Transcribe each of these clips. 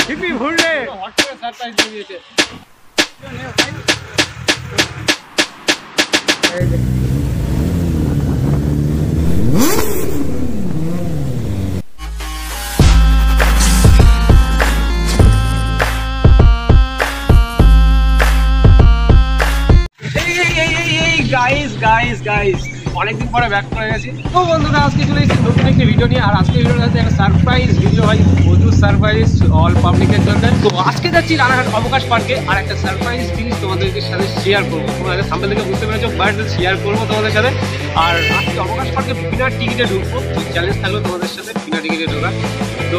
Hippie ভুললে hot করে surprise দিয়ে দিয়েছে। গাইস অনেকদিন পরে ব্যাক করে গেছি। তো বন্ধুরা আজকে চলে এসেছি নতুন একটি ভিডিও নিয়ে। আর আজকে ভিডিওটা হচ্ছে একটা সারপ্রাইজ ভিডিও, ভাই প্রচুর সারপ্রাইজ অল পাবলিকের জন্য। তো আজকে যাচ্ছি রানাঘাট অবকাশ পার্কে, আর একটা সারপ্রাইজ জিনিস তোমাদেরকে সাথে শেয়ার করবো। তোমাদের সামনে থেকে বুঝতে পেরেছো, বাট শেয়ার করবো তোমাদের সাথে। আর আজকে অবকাশ পার্কে বিনা টিকিটে ঢুকবো, চ্যালেঞ্জ থাকলো তোমাদের সাথে বিনা টিকিটে ঢোকা। তো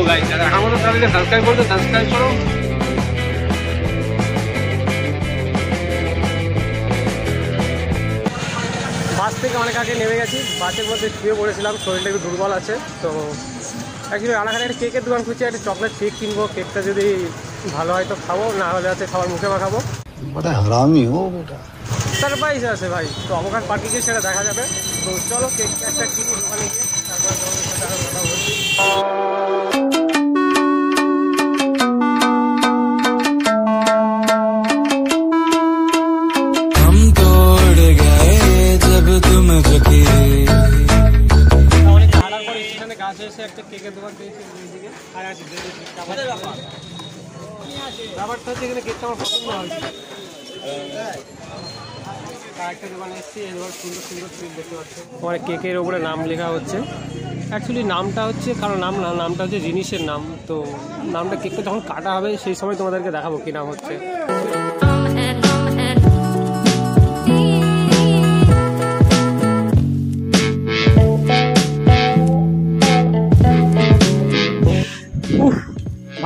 গাইস যারা আমাদের চ্যানেলকে সাবস্ক্রাইব করতে সাবস্ক্রাইব করো। বাস থেকে অনেক আগে নেমে গেছি, বাসের মধ্যে শুয়ে পড়েছিলাম, শরীরটা একটু দুর্বল আছে। তো অ্যাকচুয়ালি রানাঘাটে একটা কেকের দোকান খুঁজছি, একটা চকলেট কেক কিনবো। কেকটা যদি ভালো হয় তো খাবো, না হলে আছে খাবার মুখে মাখাবো। হারামি ও বেটা, সারপ্রাইজ আছে ভাই। তো অবকাশ পার্কে গিয়ে সেটা দেখা যাবে। তো চলো কেক একটা কিনি দোকানে গিয়ে, তারপরে তোমাদের সাথে আরো কথা বলছি। একটা কেকের দোকান পেয়েছি এইদিকে, আর আছে ব্যাপারটা হচ্ছে এখানে কেকটা আমার পছন্দ হয়েছে। একটা দোকানে এসেছি, এবার সুন্দর সুন্দর কেক দেখতে পাচ্ছি। আমার কেকের ওপরে নাম লেখা হচ্ছে। অ্যাকচুয়ালি নামটা হচ্ছে কারো নাম না, নামটা হচ্ছে জিনিসের নাম। তো নামটা কেকটা যখন কাটা হবে সেই সময় তোমাদেরকে দেখাবো কী নাম হচ্ছে।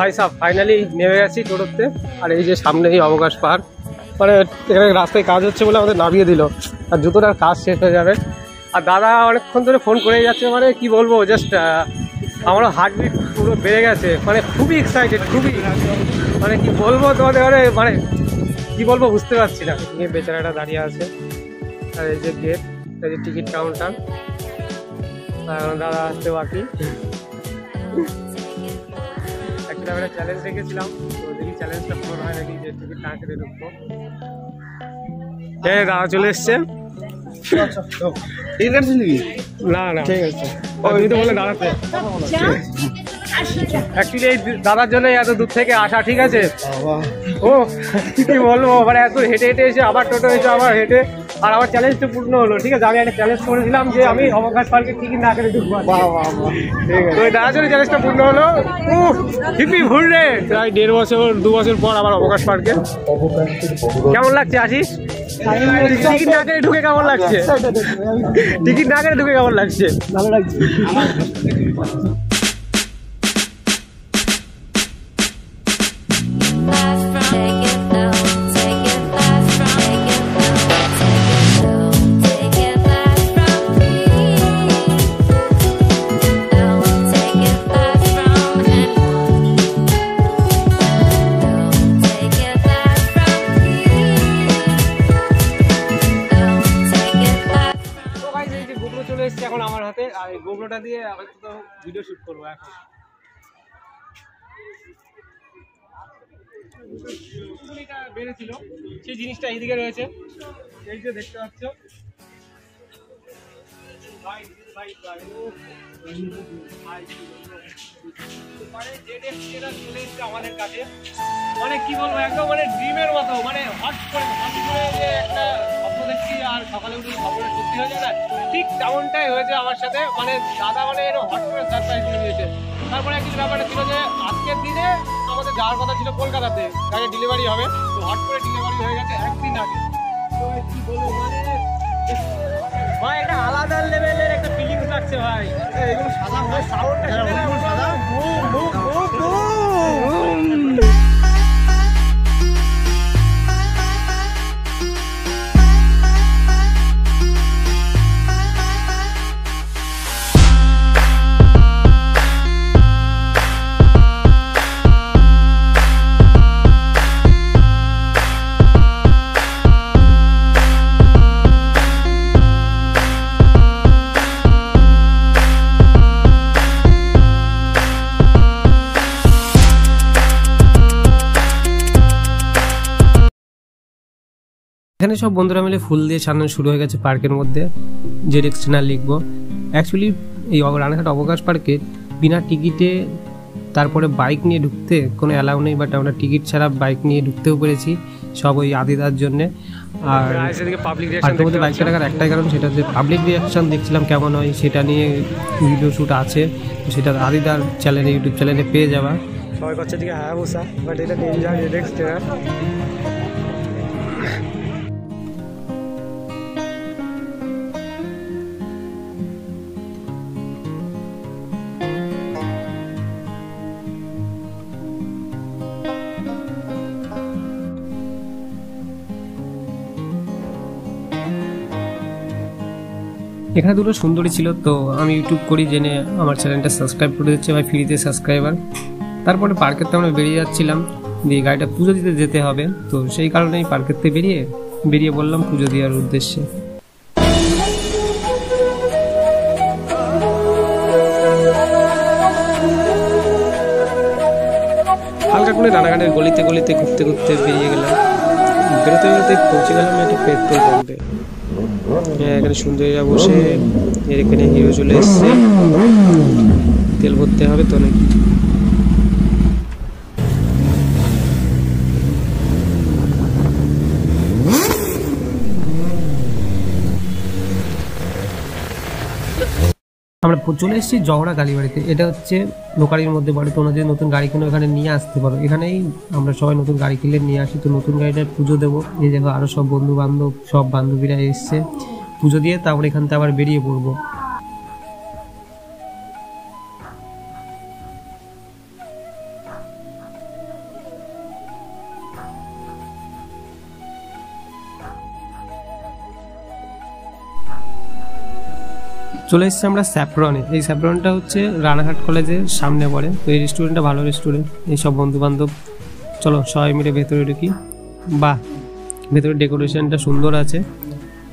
ভাই সাহেব ফাইনালি নেমে গেছি টোটোতে। আর এই যে সামনে এই অবকাশ পার্ক, মানে এখানে রাস্তায় কাজ হচ্ছে বলে আমাদের নামিয়ে দিল, আর জুতোটার কাজ শেষ হয়ে যাবে। আর দাদা অনেকক্ষণ ধরে ফোন করেই যাচ্ছে, মানে কি বলবো, জাস্ট আমারও হার্টবিট পুরো বেড়ে গেছে, মানে খুবই এক্সাইটেড, খুবই মানে কি বলবো তোমাদের, মানে কি বলবো বুঝতে পারছি না। নিয়ে বেচারাটা দাঁড়িয়ে আছে, আর এই যে গেট, এই যে টিকিট কাউন্টার, আর দাদা আসতে বাকি। একটা চ্যালেঞ্জ রেখেছিলাম, তো দেখি চ্যালেঞ্জটা পূরণ হয় নাকি, যে টিকিট না কেটে ঢুকবো। হ্যাঁ দাদা চলে এসছে। না না ঠিক আছে, তুমি তো বলে দাঁড়াতে। অ্যাকচুয়ালি এই দাদার জন্য এত দূর থেকে আসা, ঠিক আছে। ও কি বলবো, মানে এত হেঁটে হেঁটে এসে আবার টোটো এসে আবার হেঁটে, আর আমার চ্যালেঞ্জটা পূর্ণ হলো। ঠিক আছে, আমি একটা চ্যালেঞ্জ করেছিলাম যে আমি অবকাশ পার্কে টিকিট না কেটে ঢুকবো, ঠিক আছে। তো দাদার জন্য চ্যালেঞ্জটা পূর্ণ হলো। হিপি ভুললে প্রায় 1.5 বছর 2 বছর পর আবার অবকাশ পার্কে। কেমন লাগছে আশিস? টিকিট না কেটে ঢুকে কেমন লাগছে? টিকিট না কেটে ঢুকে কেমন লাগছে? ভালো লাগছে। এখন আমার হাতে, আর এই গোপ্রোটা দিয়ে হয়তো ভিডিও শুট করবো। এখন বেড়েছিল সেই জিনিসটা এইদিকে রয়েছে, এই যে দেখতে পাচ্ছ। চলে এসছে আমাদের কাছে, মানে কি বলবো, একদম মানে ড্রিমের মতো, মানে হট করে যে একটা স্বপ্ন দেখছি আর সকালে উঠে খবরের সত্যি হয়ে যায় না, ঠিক তেমনটাই হয়েছে আমার সাথে। মানে দাদা মানে এরকম হট করে সারপ্রাইজ করে দিয়েছে। তারপরে কিছু ব্যাপারটা ছিল যে আজকের দিনে আমাদের যাওয়ার কথা ছিল কলকাতাতে, গাড়ি ডেলিভারি হবে, তো হট করে ডেলিভারি হয়ে গেছে একদিন আগে। তো কি বলবো, মানে ভাই একটা আলাদা লেভেলের একটা ফিলিংস লাগছে ভাই। এগুলো সাদা হয়, সাউন্ডটা সাদা বুম বুম বুম বুম। এখানে সব বন্ধুরা মিলে ফুল দিয়ে সাজানো শুরু হয়ে গেছে পার্কের মধ্যে। ZX-10R লিখবো। অ্যাকচুয়ালি এই রানাঘাট অবকাশ পার্কে বিনা টিকিটে তারপরে বাইক নিয়ে ঢুকতে কোনো অ্যালাউ নেই, বাট আমরা টিকিট ছাড়া বাইক নিয়ে ঢুকতেও পেরেছি সব ওই আদিদার জন্যে। আর পার্কের মধ্যে বাইকটা রাখার একটাই কারণ, সেটা হচ্ছে পাবলিক রিয়াকশান দেখছিলাম কেমন হয়, সেটা নিয়ে ভিডিও শ্যুট আছে, তো সেটা আদিদার চ্যানেলে, ইউটিউব চ্যানেলে পেয়ে যাওয়া। সবাই করছে দিকে হায়াবুসা, বাট এটা নিনজা ZX-10R। এখানে দুটো সুন্দরী ছিল, তো আমি ইউটিউব করি জেনে আমার চ্যানেলটা সাবস্ক্রাইব করে দিচ্ছে ভাই, ফ্রিতে সাবস্ক্রাইবার। তারপরে পার্কের তো আমরা বেরিয়ে যাচ্ছিলাম, দিয়ে গাড়িটা পুজো দিতে যেতে হবে, তো সেই কারণেই পার্কের থেকে বেরিয়ে বললাম পুজো দেওয়ার উদ্দেশ্যে। হালকা করে রানাঘাটের গলিতে গলিতে ঘুরতে ঘুরতে বেরিয়ে গেলাম। বেরোতে বেরোতে পৌঁছে গেলাম একটা পেট্রোল পাম্পে। এখানে সুন্দরীরা বসে, এখানে হিরো চলে এসছে, তেল ভরতে হবে তো নাকি। আমরা চলে এসেছি জহরা কালীবাড়িতে। এটা হচ্ছে লোকালির মধ্যে পড়ে। তোমরা যদি নতুন গাড়ি কিনো এখানে নিয়ে আসতে পারো। এখানেই আমরা সবাই নতুন গাড়ি কিনে নিয়ে আসি, তো নতুন গাড়িটার পুজো দেবো। এই দেখো আরও সব বন্ধু বান্ধব, সব বান্ধবীরা এসছে, পুজো দিয়ে তারপরে এখান থেকে আবার বেরিয়ে পড়বো। চলে এসেছি আমরা স্যাফরনে। এই স্যাফরনটা হচ্ছে রানাঘাট কলেজের সামনে পড়ে, তো এই রেস্টুরেন্টটা ভালো রেস্টুরেন্ট। এই সব বন্ধু বান্ধব চলো সবাই মিলে ভেতরে ঢুকি। বাহ, ভেতরে ডেকোরেশনটা সুন্দর আছে।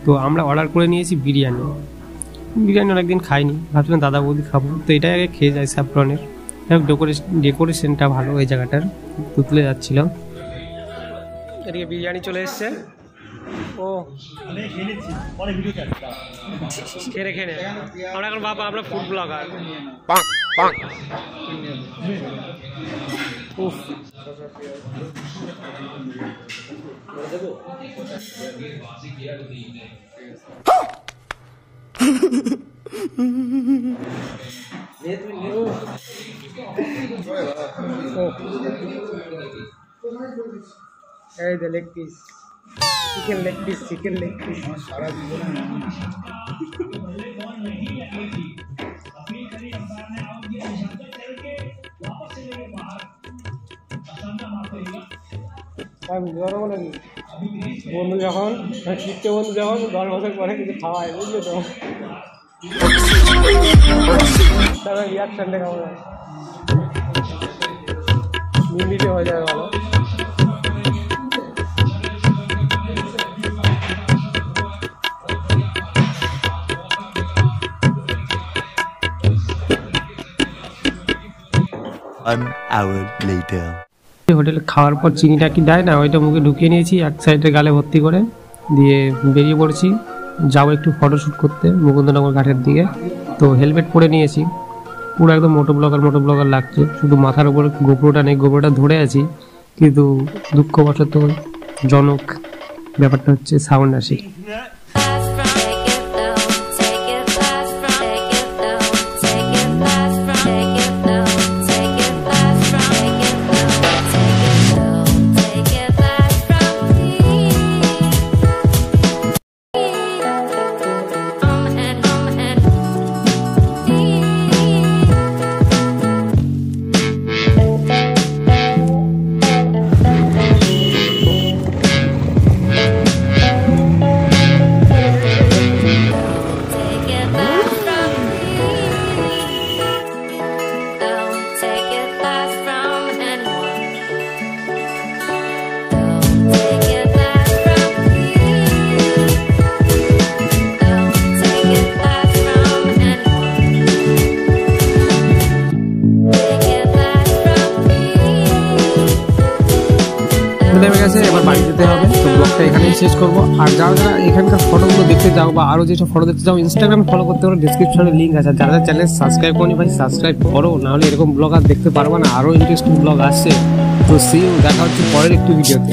তো আমরা অর্ডার করে নিয়েছি বিরিয়ানি অনেকদিন খাইনি, ভাবছিলাম দাদা বৌদি খাবো, তো এটাই আগে খেয়ে যাই স্যাফরনের। ডেকোরেশনটা ভালো এই জায়গাটার, তুতলে যাচ্ছিলাম। এদিকে বিরিয়ানি চলে এসছে। ও খেয়ে আমরা এখন বাবা, আমরা ফুড ব্লগার। উফ, এই যে leg piece, chicken leg piece. সারা জীবনে বন্ধু যখন শিখতে, বন্ধু যখন 10 বছর পরে কিছু খাওয়ায়, বুঝলি তো, তারা রিয়াকশনটা কেমন হয়, মিনিটে হয়ে যাবে ভালো। হোটেলে খাওয়ার পর চিনিটা কি দেয় না, ওইটা মুখে ঢুকিয়ে নিয়েছি, এক সাইডে গালে ভর্তি করে দিয়ে বেরিয়ে পড়েছি। যাবো একটু ফটোশ্যুট করতে মুকুন্দনগর ঘাটের দিকে। তো হেলমেট পরে নিয়েছি, পুরো একদম মোটো ব্লগার লাগছে। শুধু মাথার উপরে গোপ্রোটা নেই, গোপ্রোটা ধরে আছি, কিন্তু দুঃখবশত জনক ব্যাপারটা হচ্ছে সাউন্ড আসে। নেমে গেছে, এবার বাড়ি যেতে হবে। তো ব্লগটা এখানেই শেষ করবো। আর যারা যারা এখানকার ফটোগুলো দেখতে যাও বা আরও যেসব ফটো দেখতে যাও, ইনস্টাগ্রামে ফলো করতে পারো, ডিসক্রিপশনে লিঙ্ক আছে। যারা চ্যানেল সাবস্ক্রাইব করনি ভাই সাবস্ক্রাইব করো, নাহলে এরকম ব্লগ আর দেখতে পারবো না। আরও ইন্টারেস্টিং ব্লগ আসছে। তো দেখা হচ্ছে পরের একটি ভিডিওতে।